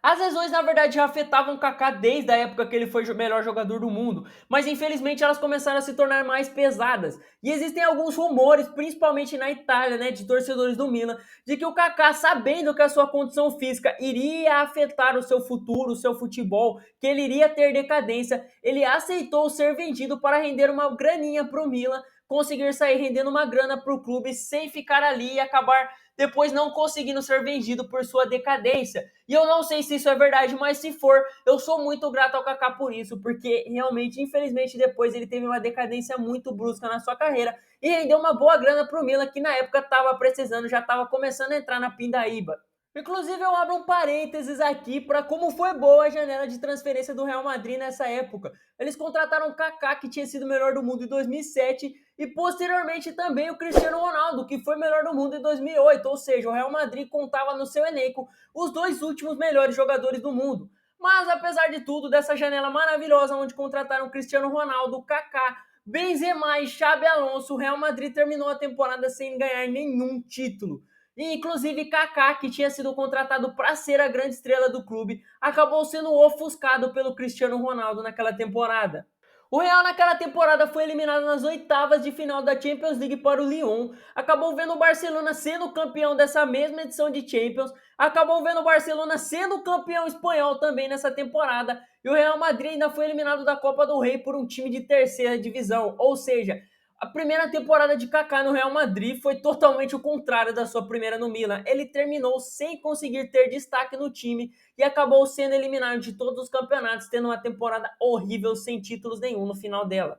As lesões, na verdade, já afetavam o Kaká desde a época que ele foi o melhor jogador do mundo, mas infelizmente elas começaram a se tornar mais pesadas. E existem alguns rumores, principalmente na Itália, né, de torcedores do Milan, de que o Kaká, sabendo que a sua condição física iria afetar o seu futuro, o seu futebol, que ele iria ter decadência, ele aceitou ser vendido para render uma graninha para o Milan, conseguir sair rendendo uma grana para o clube sem ficar ali e acabar depois não conseguindo ser vendido por sua decadência. E eu não sei se isso é verdade, mas se for, eu sou muito grato ao Kaká por isso, porque realmente, infelizmente, depois ele teve uma decadência muito brusca na sua carreira e rendeu uma boa grana pro Milan, que na época estava precisando, já estava começando a entrar na pindaíba. Inclusive, eu abro um parênteses aqui para como foi boa a janela de transferência do Real Madrid nessa época. Eles contrataram o Kaká, que tinha sido o melhor do mundo em 2007, e posteriormente também o Cristiano Ronaldo, que foi melhor do mundo em 2008. Ou seja, o Real Madrid contava no seu elenco os dois últimos melhores jogadores do mundo. Mas apesar de tudo, dessa janela maravilhosa onde contrataram o Cristiano Ronaldo, Kaká, Benzema e Xabi Alonso, o Real Madrid terminou a temporada sem ganhar nenhum título. E inclusive Kaká, que tinha sido contratado para ser a grande estrela do clube, acabou sendo ofuscado pelo Cristiano Ronaldo naquela temporada. O Real naquela temporada foi eliminado nas oitavas de final da Champions League para o Lyon, acabou vendo o Barcelona sendo campeão dessa mesma edição de Champions, acabou vendo o Barcelona sendo campeão espanhol também nessa temporada, e o Real Madrid ainda foi eliminado da Copa do Rei por um time de terceira divisão, ou seja, a primeira temporada de Kaká no Real Madrid foi totalmente o contrário da sua primeira no Milan. Ele terminou sem conseguir ter destaque no time e acabou sendo eliminado de todos os campeonatos, tendo uma temporada horrível sem títulos nenhum no final dela.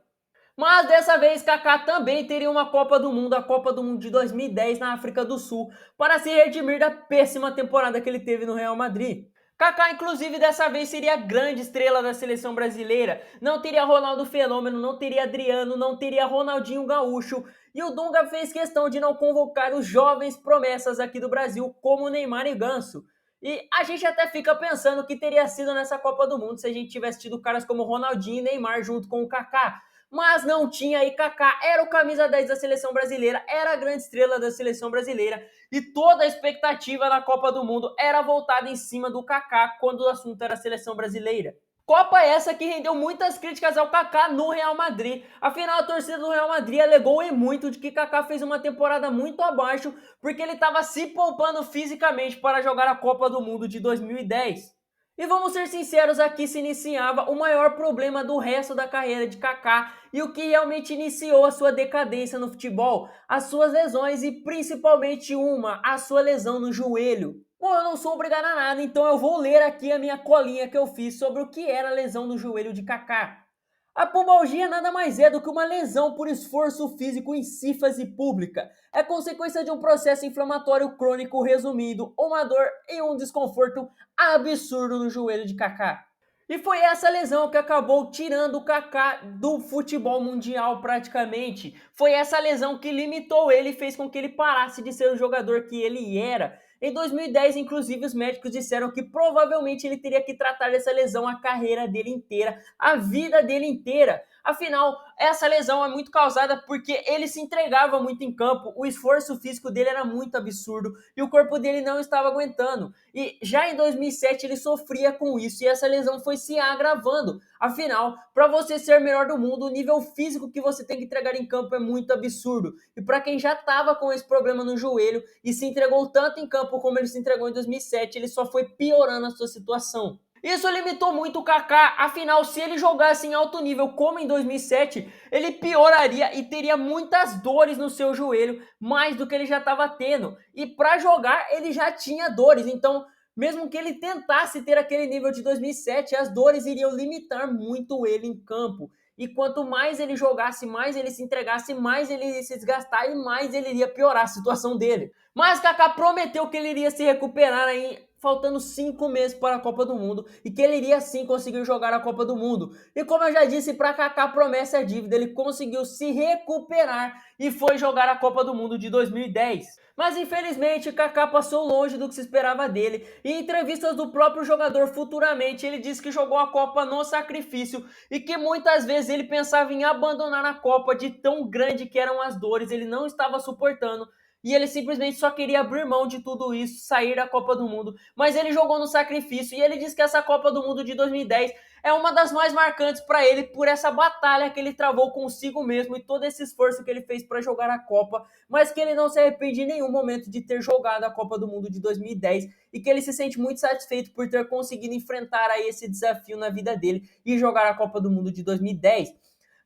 Mas dessa vez Kaká também teria uma Copa do Mundo, a Copa do Mundo de 2010 na África do Sul, para se redimir da péssima temporada que ele teve no Real Madrid. Kaká, inclusive, dessa vez seria a grande estrela da seleção brasileira. Não teria Ronaldo Fenômeno, não teria Adriano, não teria Ronaldinho Gaúcho. E o Dunga fez questão de não convocar os jovens promessas aqui do Brasil, como Neymar e Ganso. E a gente até fica pensando o que teria sido nessa Copa do Mundo se a gente tivesse tido caras como Ronaldinho e Neymar junto com o Kaká. Mas não tinha, e Kaká era o camisa 10 da seleção brasileira, era a grande estrela da seleção brasileira, e toda a expectativa na Copa do Mundo era voltada em cima do Kaká quando o assunto era a seleção brasileira. Copa essa que rendeu muitas críticas ao Kaká no Real Madrid. Afinal, a torcida do Real Madrid alegou e muito de que Kaká fez uma temporada muito abaixo porque ele estava se poupando fisicamente para jogar a Copa do Mundo de 2010. E vamos ser sinceros, aqui se iniciava o maior problema do resto da carreira de Kaká e o que realmente iniciou a sua decadência no futebol, as suas lesões e principalmente a sua lesão no joelho. Bom, eu não sou obrigado a nada, então eu vou ler aqui a minha colinha que eu fiz sobre o que era a lesão no joelho de Kaká. A pubalgia nada mais é do que uma lesão por esforço físico em sífase pública. É consequência de um processo inflamatório crônico resumido, uma dor e um desconforto absurdo no joelho de Kaká. E foi essa lesão que acabou tirando o Kaká do futebol mundial praticamente. Foi essa lesão que limitou ele e fez com que ele parasse de ser o jogador que ele era. Em 2010, inclusive, os médicos disseram que provavelmente ele teria que tratar dessa lesão a carreira dele inteira, a vida dele inteira. Afinal, essa lesão é muito causada porque ele se entregava muito em campo, o esforço físico dele era muito absurdo e o corpo dele não estava aguentando. E já em 2007 ele sofria com isso e essa lesão foi se agravando. Afinal, para você ser melhor do mundo, o nível físico que você tem que entregar em campo é muito absurdo. E para quem já estava com esse problema no joelho e se entregou tanto em campo como ele se entregou em 2007, ele só foi piorando a sua situação. Isso limitou muito o Kaká, afinal, se ele jogasse em alto nível como em 2007, ele pioraria e teria muitas dores no seu joelho, mais do que ele já estava tendo. E para jogar, ele já tinha dores, então, mesmo que ele tentasse ter aquele nível de 2007, as dores iriam limitar muito ele em campo. E quanto mais ele jogasse, mais ele se entregasse, mais ele ia se desgastar e mais ele iria piorar a situação dele. Mas Kaká prometeu que ele iria se recuperar aí, faltando 5 meses para a Copa do Mundo e que ele iria sim conseguir jogar a Copa do Mundo. E como eu já disse, para Kaká promessa é dívida, ele conseguiu se recuperar e foi jogar a Copa do Mundo de 2010. Mas infelizmente Kaká passou longe do que se esperava dele, e em entrevistas do próprio jogador futuramente ele disse que jogou a Copa no sacrifício e que muitas vezes ele pensava em abandonar a Copa de tão grande que eram as dores, ele não estava suportando e ele simplesmente só queria abrir mão de tudo isso, sair da Copa do Mundo, mas ele jogou no sacrifício e ele disse que essa Copa do Mundo de 2010 é uma das mais marcantes para ele por essa batalha que ele travou consigo mesmo e todo esse esforço que ele fez para jogar a Copa, mas que ele não se arrepende em nenhum momento de ter jogado a Copa do Mundo de 2010 e que ele se sente muito satisfeito por ter conseguido enfrentar aí esse desafio na vida dele e jogar a Copa do Mundo de 2010.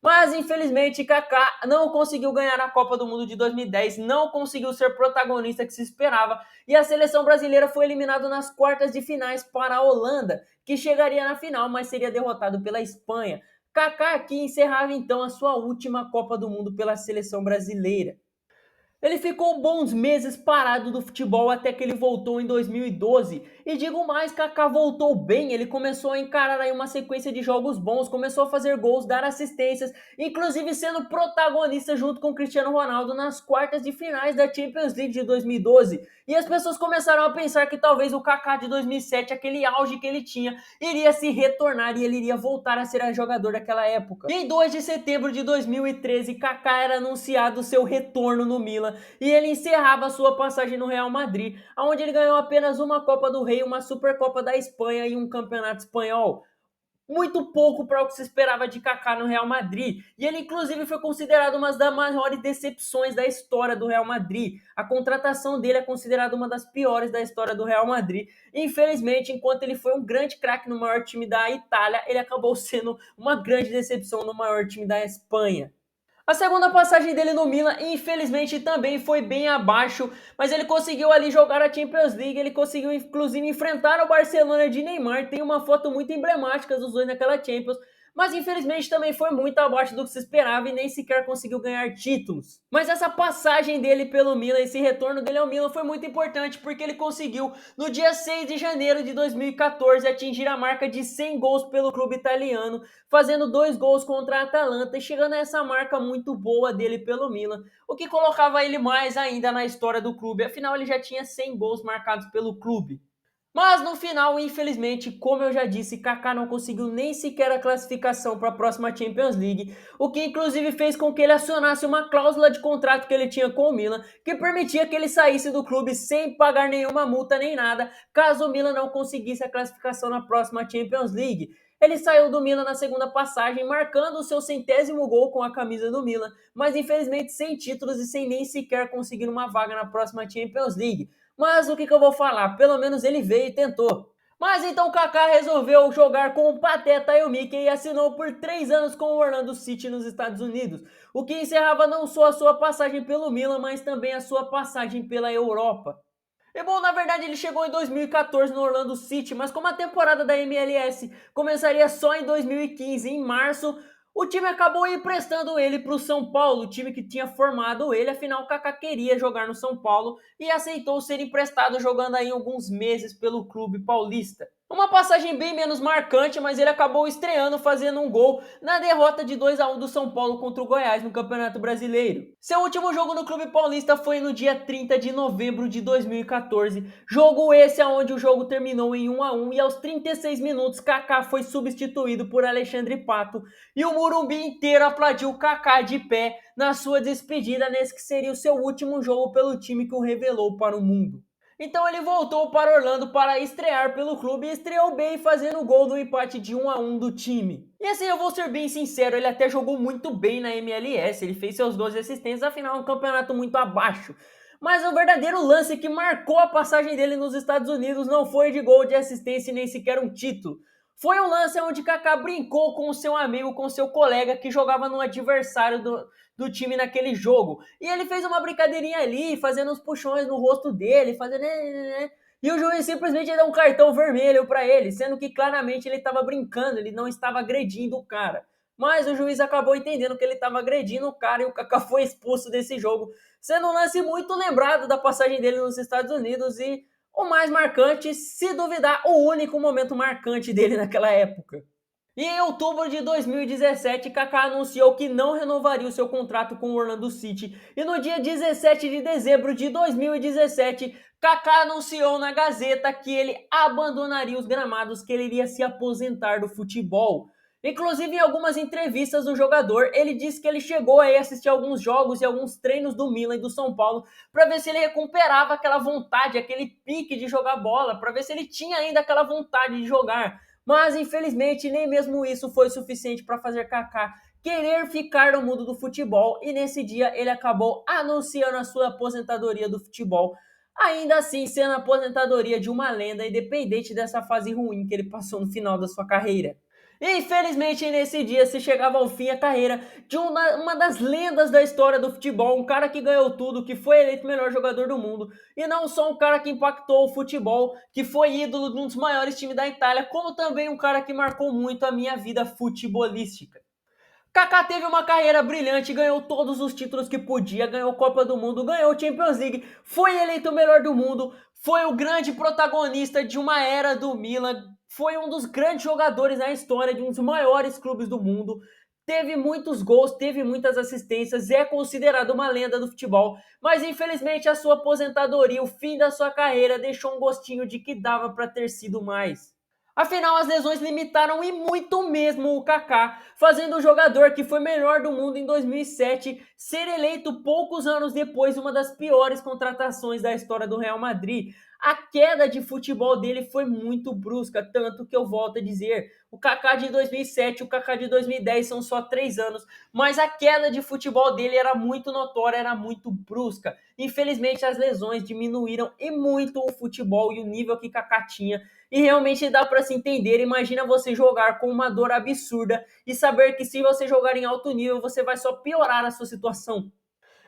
Mas infelizmente Kaká não conseguiu ganhar a Copa do Mundo de 2010, não conseguiu ser protagonista que se esperava e a seleção brasileira foi eliminada nas quartas de finais para a Holanda, que chegaria na final, mas seria derrotado pela Espanha. Kaká aqui encerrava então a sua última Copa do Mundo pela seleção brasileira. Ele ficou bons meses parado do futebol até que ele voltou em 2012. E digo mais, Kaká voltou bem, ele começou a encarar aí uma sequência de jogos bons, começou a fazer gols, dar assistências, inclusive sendo protagonista junto com Cristiano Ronaldo nas quartas de finais da Champions League de 2012. E as pessoas começaram a pensar que talvez o Kaká de 2007, aquele auge que ele tinha, iria se retornar e ele iria voltar a ser a jogador daquela época. E em 2 de setembro de 2013, Kaká era anunciado seu retorno no Milan e ele encerrava sua passagem no Real Madrid, onde ele ganhou apenas uma Copa do Rei, uma Supercopa da Espanha e um Campeonato Espanhol. Muito pouco para o que se esperava de Kaká no Real Madrid, e ele inclusive foi considerado uma das maiores decepções da história do Real Madrid. A contratação dele é considerada uma das piores da história do Real Madrid. Infelizmente, enquanto ele foi um grande craque no maior time da Itália, ele acabou sendo uma grande decepção no maior time da Espanha. A segunda passagem dele no Milan, infelizmente, também foi bem abaixo, mas ele conseguiu ali jogar a Champions League, ele conseguiu inclusive enfrentar o Barcelona de Neymar, tem uma foto muito emblemática dos dois naquela Champions, mas infelizmente também foi muito abaixo do que se esperava e nem sequer conseguiu ganhar títulos. Mas essa passagem dele pelo Milan, esse retorno dele ao Milan foi muito importante porque ele conseguiu, no dia 6 de janeiro de 2014, atingir a marca de 100 gols pelo clube italiano, fazendo 2 gols contra a Atalanta e chegando a essa marca muito boa dele pelo Milan, o que colocava ele mais ainda na história do clube, afinal ele já tinha 100 gols marcados pelo clube. Mas no final, infelizmente, como eu já disse, Kaká não conseguiu nem sequer a classificação para a próxima Champions League, o que inclusive fez com que ele acionasse uma cláusula de contrato que ele tinha com o Milan, que permitia que ele saísse do clube sem pagar nenhuma multa nem nada, caso o Milan não conseguisse a classificação na próxima Champions League. Ele saiu do Milan na segunda passagem, marcando o seu 100º gol com a camisa do Milan, mas infelizmente sem títulos e sem nem sequer conseguir uma vaga na próxima Champions League. Mas o que eu vou falar? Pelo menos ele veio e tentou. Mas então Kaká resolveu jogar com o Pateta e o Mickey e assinou por 3 anos com o Orlando City nos Estados Unidos, o que encerrava não só a sua passagem pelo Milan, mas também a sua passagem pela Europa. E bom, na verdade ele chegou em 2014 no Orlando City, mas como a temporada da MLS começaria só em 2015, em março, o time acabou emprestando ele para o São Paulo, o time que tinha formado ele, afinal o Kaká queria jogar no São Paulo e aceitou ser emprestado jogando aí alguns meses pelo clube paulista. Uma passagem bem menos marcante, mas ele acabou estreando fazendo um gol na derrota de 2-1 do São Paulo contra o Goiás no Campeonato Brasileiro. Seu último jogo no clube paulista foi no dia 30 de novembro de 2014, jogo esse onde o jogo terminou em 1-1 e aos 36 minutos Kaká foi substituído por Alexandre Pato e o Morumbi inteiro aplaudiu Kaká de pé na sua despedida nesse que seria o seu último jogo pelo time que o revelou para o mundo. Então ele voltou para Orlando para estrear pelo clube e estreou bem fazendo o gol do empate de 1-1 do time. E assim, eu vou ser bem sincero, ele até jogou muito bem na MLS, ele fez seus 12 assistências, afinal é um campeonato muito abaixo. Mas o verdadeiro lance que marcou a passagem dele nos Estados Unidos não foi de gol, de assistência e nem sequer um título. Foi um lance onde Kaká brincou com o seu amigo, com o seu colega que jogava no adversário do time naquele jogo. E ele fez uma brincadeirinha ali, fazendo uns puxões no rosto dele, fazendo... E o juiz simplesmente deu um cartão vermelho para ele, sendo que claramente ele estava brincando, ele não estava agredindo o cara. Mas o juiz acabou entendendo que ele estava agredindo o cara e o Kaká foi expulso desse jogo, sendo um lance muito lembrado da passagem dele nos Estados Unidos e o mais marcante, se duvidar, o único momento marcante dele naquela época. E em outubro de 2017, Kaká anunciou que não renovaria o seu contrato com o Orlando City. E no dia 17 de dezembro de 2017, Kaká anunciou na Gazeta que ele abandonaria os gramados, que ele iria se aposentar do futebol. Inclusive, em algumas entrevistas do jogador, ele disse que ele chegou a assistir alguns jogos e alguns treinos do Milan e do São Paulo para ver se ele recuperava aquela vontade, aquele pique de jogar bola, para ver se ele tinha ainda aquela vontade de jogar. Mas infelizmente nem mesmo isso foi suficiente para fazer Kaká querer ficar no mundo do futebol, e nesse dia ele acabou anunciando a sua aposentadoria do futebol, ainda assim sendo a aposentadoria de uma lenda, independente dessa fase ruim que ele passou no final da sua carreira. Infelizmente, nesse dia se chegava ao fim a carreira de uma das lendas da história do futebol, um cara que ganhou tudo, que foi eleito o melhor jogador do mundo, e não só um cara que impactou o futebol, que foi ídolo de um dos maiores times da Itália, como também um cara que marcou muito a minha vida futebolística. Kaká teve uma carreira brilhante, ganhou todos os títulos que podia, ganhou Copa do Mundo, ganhou Champions League, foi eleito o melhor do mundo, foi o grande protagonista de uma era do Milan, foi um dos grandes jogadores na história de um dos maiores clubes do mundo, teve muitos gols, teve muitas assistências, é considerado uma lenda do futebol, mas infelizmente a sua aposentadoria, o fim da sua carreira, deixou um gostinho de que dava para ter sido mais. Afinal, as lesões limitaram e muito mesmo o Kaká, fazendo o jogador que foi melhor do mundo em 2007 ser eleito poucos anos depois uma das piores contratações da história do Real Madrid. A queda de futebol dele foi muito brusca, tanto que eu volto a dizer, o Kaká de 2007 e o Kaká de 2010 são só 3 anos, mas a queda de futebol dele era muito notória, era muito brusca. Infelizmente, as lesões diminuíram e muito o futebol e o nível que Kaká tinha, e realmente dá para se entender. Imagina você jogar com uma dor absurda e saber que se você jogar em alto nível, você vai só piorar a sua situação.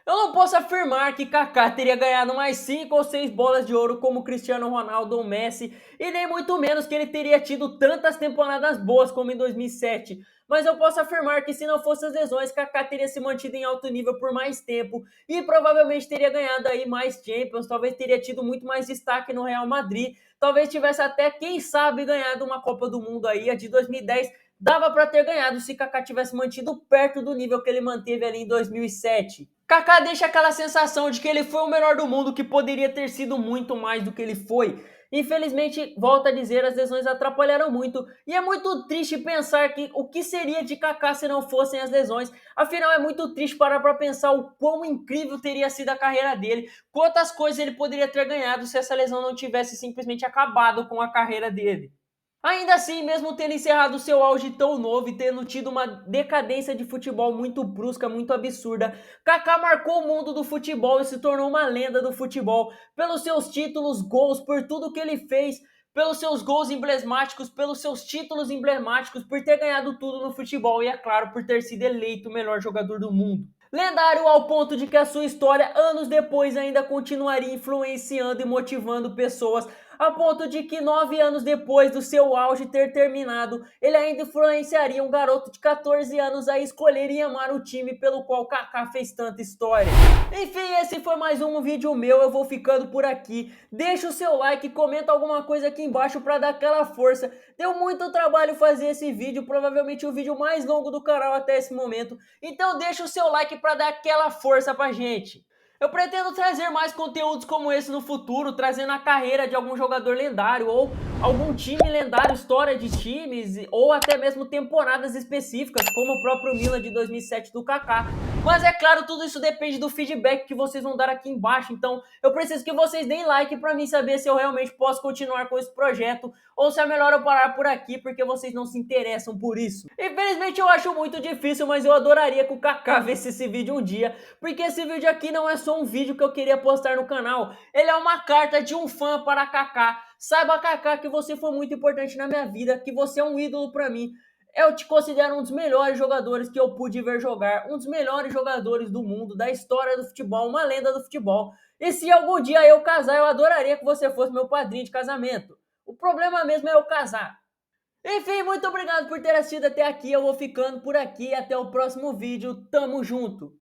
Eu não posso afirmar que Kaká teria ganhado mais 5 ou 6 bolas de ouro como Cristiano Ronaldo ou Messi, e nem muito menos que ele teria tido tantas temporadas boas como em 2007. Mas eu posso afirmar que se não fossem as lesões, Kaká teria se mantido em alto nível por mais tempo e provavelmente teria ganhado aí mais Champions, talvez teria tido muito mais destaque no Real Madrid, talvez tivesse até, quem sabe, ganhado uma Copa do Mundo aí, a de 2010 dava para ter ganhado se Kaká tivesse mantido perto do nível que ele manteve ali em 2007. Kaká deixa aquela sensação de que ele foi o melhor do mundo, que poderia ter sido muito mais do que ele foi. Infelizmente, volto a dizer, as lesões atrapalharam muito e é muito triste pensar que o que seria de Kaká se não fossem as lesões. Afinal, é muito triste parar para pensar o quão incrível teria sido a carreira dele, quantas coisas ele poderia ter ganhado se essa lesão não tivesse simplesmente acabado com a carreira dele. Ainda assim, mesmo tendo encerrado seu auge tão novo e tendo tido uma decadência de futebol muito brusca, muito absurda, Kaká marcou o mundo do futebol e se tornou uma lenda do futebol pelos seus títulos, gols, por tudo que ele fez, pelos seus gols emblemáticos, pelos seus títulos emblemáticos, por ter ganhado tudo no futebol e, é claro, por ter sido eleito o melhor jogador do mundo. Lendário ao ponto de que a sua história, anos depois, ainda continuaria influenciando e motivando pessoas, a ponto de que 9 anos depois do seu auge ter terminado, ele ainda influenciaria um garoto de 14 anos a escolher e amar o time pelo qual Kaká fez tanta história. Enfim, esse foi mais um vídeo meu, eu vou ficando por aqui. Deixa o seu like, comenta alguma coisa aqui embaixo para dar aquela força. Deu muito trabalho fazer esse vídeo, provavelmente o vídeo mais longo do canal até esse momento. Então deixa o seu like para dar aquela força pra gente. Eu pretendo trazer mais conteúdos como esse no futuro, trazendo a carreira de algum jogador lendário ou algum time lendário, história de times ou até mesmo temporadas específicas, como o próprio Milan de 2007 do Kaká. Mas é claro, tudo isso depende do feedback que vocês vão dar aqui embaixo, então eu preciso que vocês deem like para mim saber se eu realmente posso continuar com esse projeto ou se é melhor eu parar por aqui porque vocês não se interessam por isso. Infelizmente eu acho muito difícil, mas eu adoraria que o Kaká visse esse vídeo um dia, porque esse vídeo aqui não é só um vídeo que eu queria postar no canal, ele é uma carta de um fã para Kaká. Saiba, Kaká, que você foi muito importante na minha vida, que você é um ídolo para mim. Eu te considero um dos melhores jogadores que eu pude ver jogar, um dos melhores jogadores do mundo, da história do futebol, uma lenda do futebol. E se algum dia eu casar, eu adoraria que você fosse meu padrinho de casamento. O problema mesmo é eu casar. Enfim, muito obrigado por ter assistido até aqui, eu vou ficando por aqui, até o próximo vídeo, tamo junto!